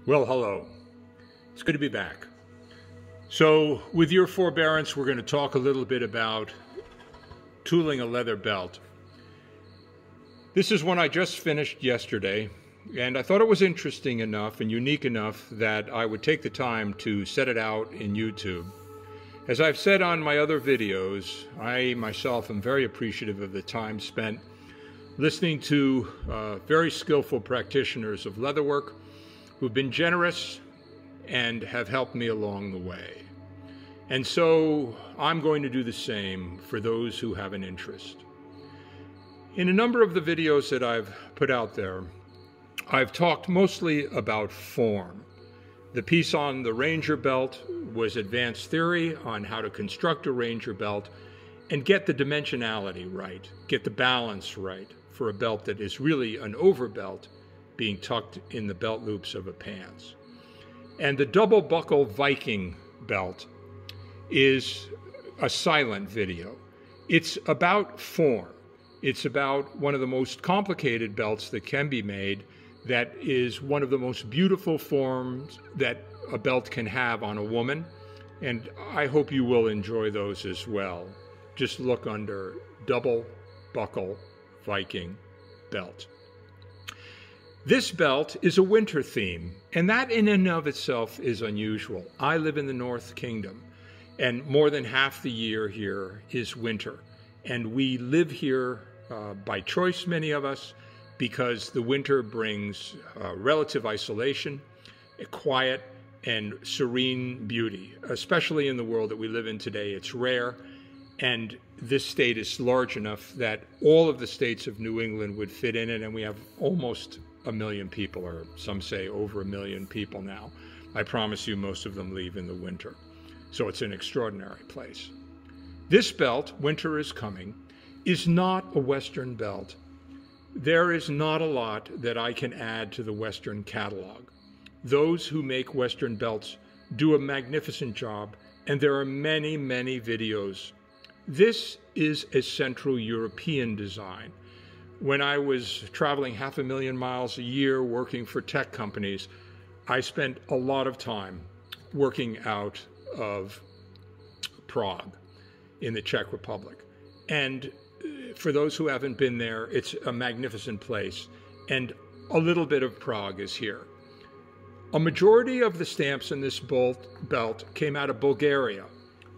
Well, hello. It's good to be back. So, with your forbearance, we're going to talk a little bit about tooling a leather belt. This is one I just finished yesterday, and I thought it was interesting enough and unique enough that I would take the time to set it out in YouTube. As I've said on my other videos, I myself am very appreciative of the time spent listening to very skillful practitioners of leatherwork who've been generous and have helped me along the way. And so I'm going to do the same for those who have an interest. In a number of the videos that I've put out there, I've talked mostly about form. The piece on the Ranger belt was advanced theory on how to construct a Ranger belt and get the dimensionality right, get the balance right for a belt that is really an overbelt being tucked in the belt loops of a pants. And the double buckle Viking belt is a silent video. It's about form. It's about one of the most complicated belts that can be made, that is one of the most beautiful forms that a belt can have on a woman. And I hope you will enjoy those as well. Just look under double buckle Viking belt. This belt is a winter theme, and that in and of itself is unusual. I live in the North Kingdom, and more than half the year here is winter. And we live here by choice, many of us, because the winter brings relative isolation, a quiet and serene beauty. Especially in the world that we live in today, it's rare. And this state is large enough that all of the states of New England would fit in it, and we have almost 1 million people, or some say over 1 million people now. I promise you most of them leave in the winter. So it's an extraordinary place. This belt, Winter is Coming, is not a Western belt. There is not a lot that I can add to the Western catalog. Those who make Western belts do a magnificent job, and there are many, many videos. This is a Central European design. When I was traveling 500,000 miles a year working for tech companies, I spent a lot of time working out of Prague in the Czech Republic. And for those who haven't been there, it's a magnificent place. And a little bit of Prague is here. A majority of the stamps in this belt came out of Bulgaria,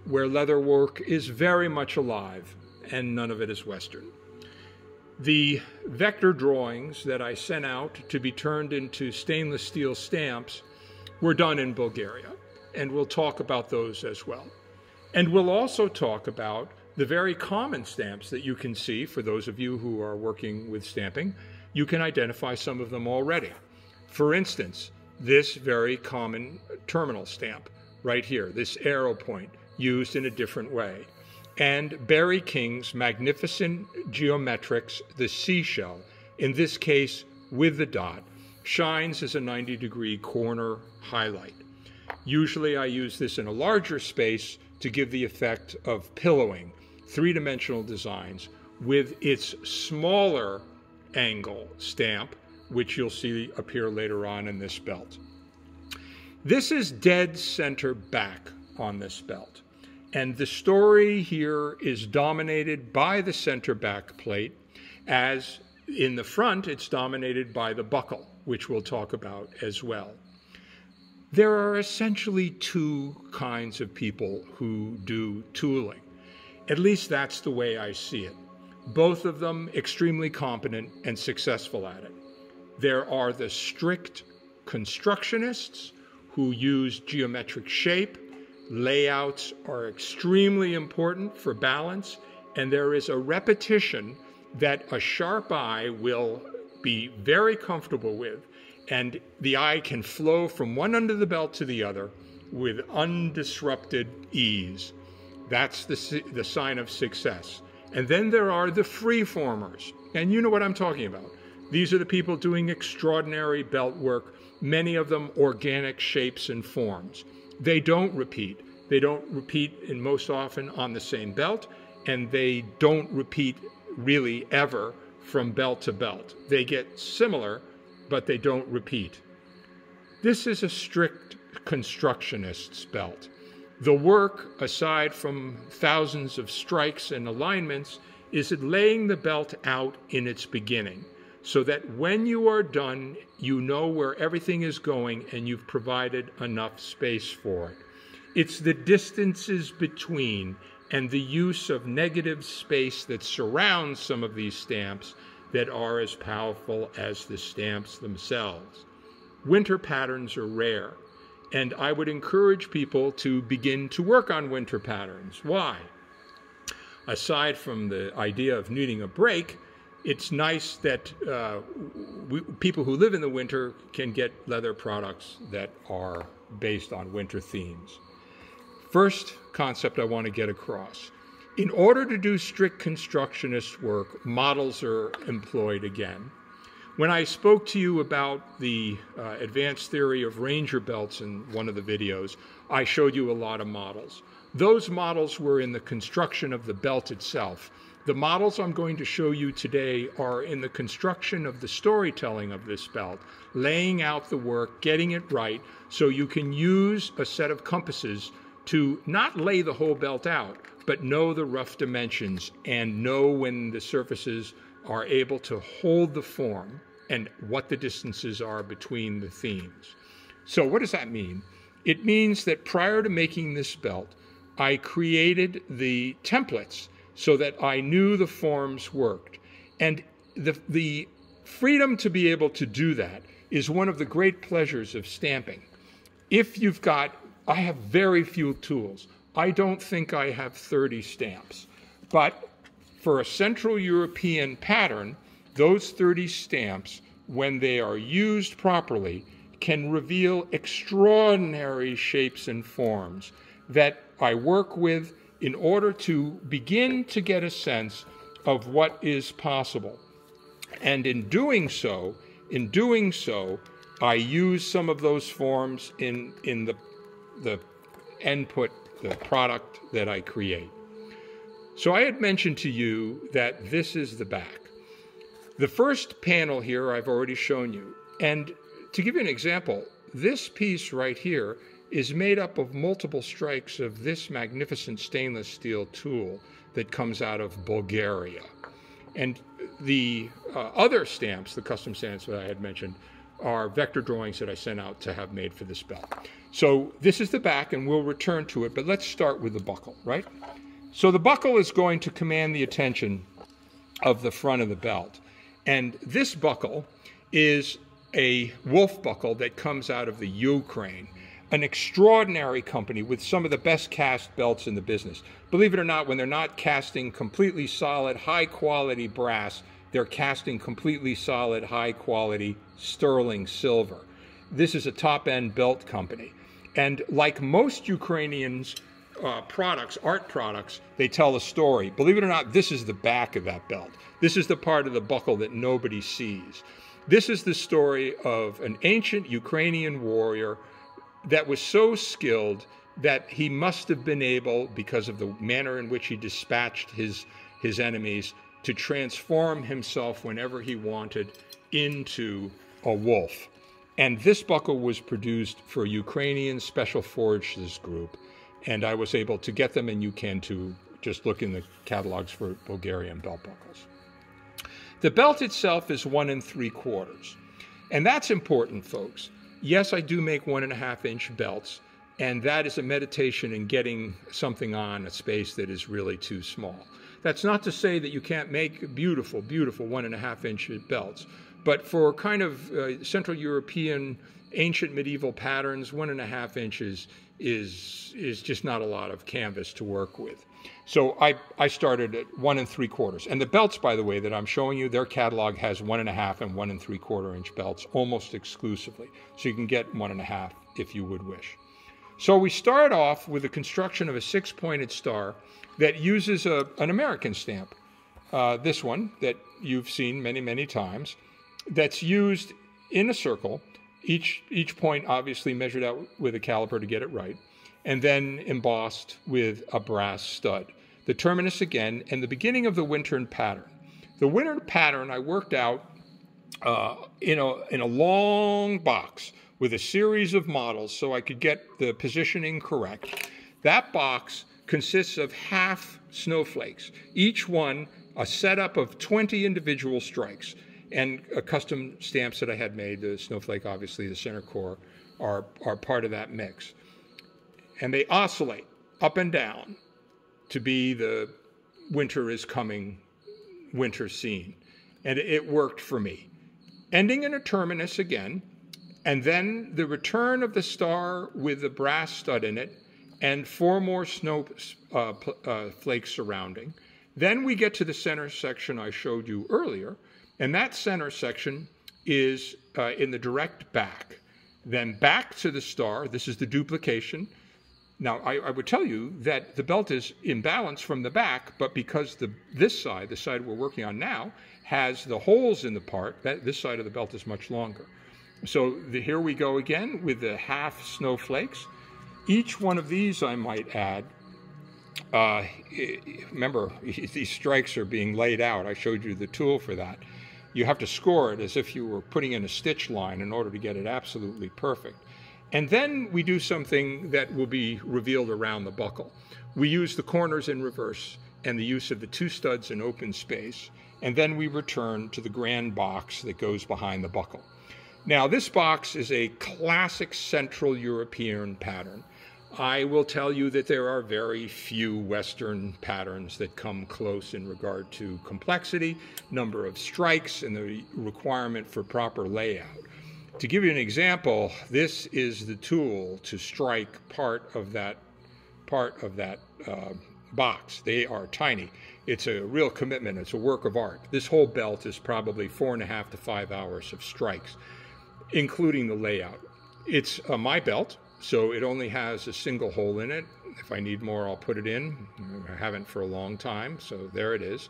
where leatherwork is very much alive, and none of it is Western. The vector drawings that I sent out to be turned into stainless steel stamps were done in Bulgaria, and we'll talk about those as well. And we'll also talk about the very common stamps that you can see. For those of you who are working with stamping, you can identify some of them already. For instance, this very common terminal stamp right here, this arrow point, used in a different way. And Barry King's magnificent geometrics, the seashell, in this case with the dot, shines as a 90-degree corner highlight. Usually I use this in a larger space to give the effect of pillowing, three-dimensional designs, with its smaller angle stamp, which you'll see appear later on in this belt. This is dead center back on this belt. And the story here is dominated by the center back plate, as in the front it's dominated by the buckle, which we'll talk about as well. There are essentially two kinds of people who do tooling. At least that's the way I see it. Both of them extremely competent and successful at it. There are the strict constructionists who use geometric shape. Layouts are extremely important for balance, and there is a repetition that a sharp eye will be very comfortable with, and the eye can flow from one end of the belt to the other with undisrupted ease. That's the sign of success. And then there are the Freeformers, and you know what I'm talking about. These are the people doing extraordinary belt work, many of them organic shapes and forms. They don't repeat. They don't repeat in most often on the same belt, and they don't repeat really ever from belt to belt. They get similar, but they don't repeat. This is a strict Constructionist's belt. The work, aside from thousands of strikes and alignments, is at laying the belt out in its beginning, so that when you are done, you know where everything is going and you've provided enough space for it. It's the distances between and the use of negative space that surrounds some of these stamps that are as powerful as the stamps themselves. Winter patterns are rare, and I would encourage people to begin to work on winter patterns. Why? Aside from the idea of needing a break, it's nice that people who live in the winter can get leather products that are based on winter themes. First concept I want to get across. In order to do strict constructionist work, models are employed again. When I spoke to you about the advanced theory of Ranger belts in one of the videos, I showed you a lot of models. Those models were in the construction of the belt itself. The models I'm going to show you today are in the construction of the storytelling of this belt, laying out the work, getting it right, so you can use a set of compasses to not lay the whole belt out, but know the rough dimensions and know when the surfaces are able to hold the form and what the distances are between the themes. So what does that mean? It means that prior to making this belt, I created the templates so that I knew the forms worked. And the freedom to be able to do that is one of the great pleasures of stamping. If you've got, I have very few tools. I don't think I have 30 stamps. But for a Central European pattern, those 30 stamps, when they are used properly, can reveal extraordinary shapes and forms that I work with in order to begin to get a sense of what is possible. And in doing so, I use some of those forms in the input, the product that I create. So I had mentioned to you that this is the back. The first panel here I've already shown you. And to give you an example, this piece right here is made up of multiple strikes of this magnificent stainless steel tool that comes out of Bulgaria. And the other stamps, the custom stamps that I had mentioned, are vector drawings that I sent out to have made for this belt. So this is the back, and we'll return to it, but let's start with the buckle, right? So the buckle is going to command the attention of the front of the belt. And this buckle is a wolf buckle that comes out of the Ukraine, an extraordinary company with some of the best cast belts in the business. Believe it or not, when they're not casting completely solid, high-quality brass, they're casting completely solid, high-quality sterling silver. This is a top-end belt company. And like most Ukrainians' products, art products, they tell a story. Believe it or not, this is the back of that belt. This is the part of the buckle that nobody sees. This is the story of an ancient Ukrainian warrior that was so skilled that he must have been able, because of the manner in which he dispatched his enemies, to transform himself whenever he wanted into a wolf. And this buckle was produced for a Ukrainian Special Forces group, and I was able to get them, and you can too. Just look in the catalogs for Bulgarian belt buckles. The belt itself is 1 3/4, and that's important, folks. Yes, I do make 1.5-inch belts, and that is a meditation in getting something on a space that is really too small. That's not to say that you can't make beautiful, beautiful 1.5-inch belts, but for kind of Central European ancient medieval patterns, 1.5 inches is just not a lot of canvas to work with. So I started at 1 3/4. And the belts, by the way, that I'm showing you, their catalog has 1.5 and 1 3/4-inch belts almost exclusively. So you can get 1.5 if you would wish. So we start off with the construction of a 6-pointed star that uses an American stamp. This one that you've seen many, many times, that's used in a circle, each point obviously measured out with a caliper to get it right, and then embossed with a brass stud. The terminus again, and the beginning of the winter pattern. The winter pattern I worked out in a long box with a series of models so I could get the positioning correct. That box consists of half snowflakes, each one a setup of 20 individual strikes, and custom stamps that I had made. The snowflake, obviously, the center core, are part of that mix. And they oscillate up and down to be the winter is coming winter scene. And it worked for me. Ending in a terminus again, and then the return of the star with the brass stud in it, and 4 more snow flakes surrounding. Then we get to the center section I showed you earlier, and that center section is in the direct back. Then back to the star. This is the duplication. Now, I would tell you that the belt is in balance from the back, but because this side, the side we're working on now, has the holes in the part, this side of the belt is much longer. So here we go again with the half snowflakes. Each one of these, I might add, remember, these strikes are being laid out. I showed you the tool for that. You have to score it as if you were putting in a stitch line in order to get it absolutely perfect. And then we do something that will be revealed around the buckle. We use the corners in reverse and the use of the 2 studs in open space, and then we return to the grand box that goes behind the buckle. Now, this box is a classic Central European pattern. I will tell you that there are very few Western patterns that come close in regard to complexity, number of strikes, and the requirement for proper layout. To give you an example, this is the tool to strike part of that box. They are tiny. It's a real commitment. It's a work of art. This whole belt is probably 4.5 to 5 hours of strikes, including the layout. It's my belt, so it only has a single hole in it. If I need more, I'll put it in. I haven't for a long time, so there it is.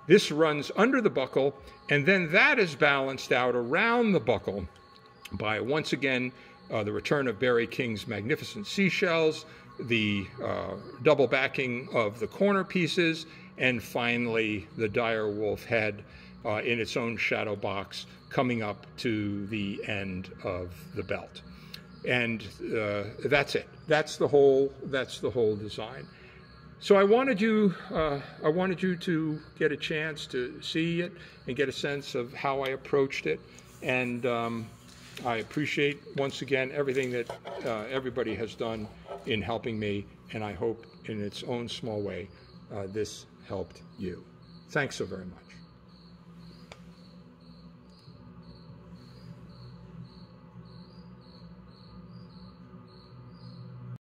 This runs under the buckle, and then that is balanced out around the buckle by, once again, the return of Barry King's magnificent seashells, the double backing of the corner pieces, and finally the dire wolf head in its own shadow box coming up to the end of the belt. And that's it. That's the whole design. So I wanted you to get a chance to see it and get a sense of how I approached it. And I appreciate, once again, everything that everybody has done in helping me, and I hope in its own small way this helped you. Thanks so very much.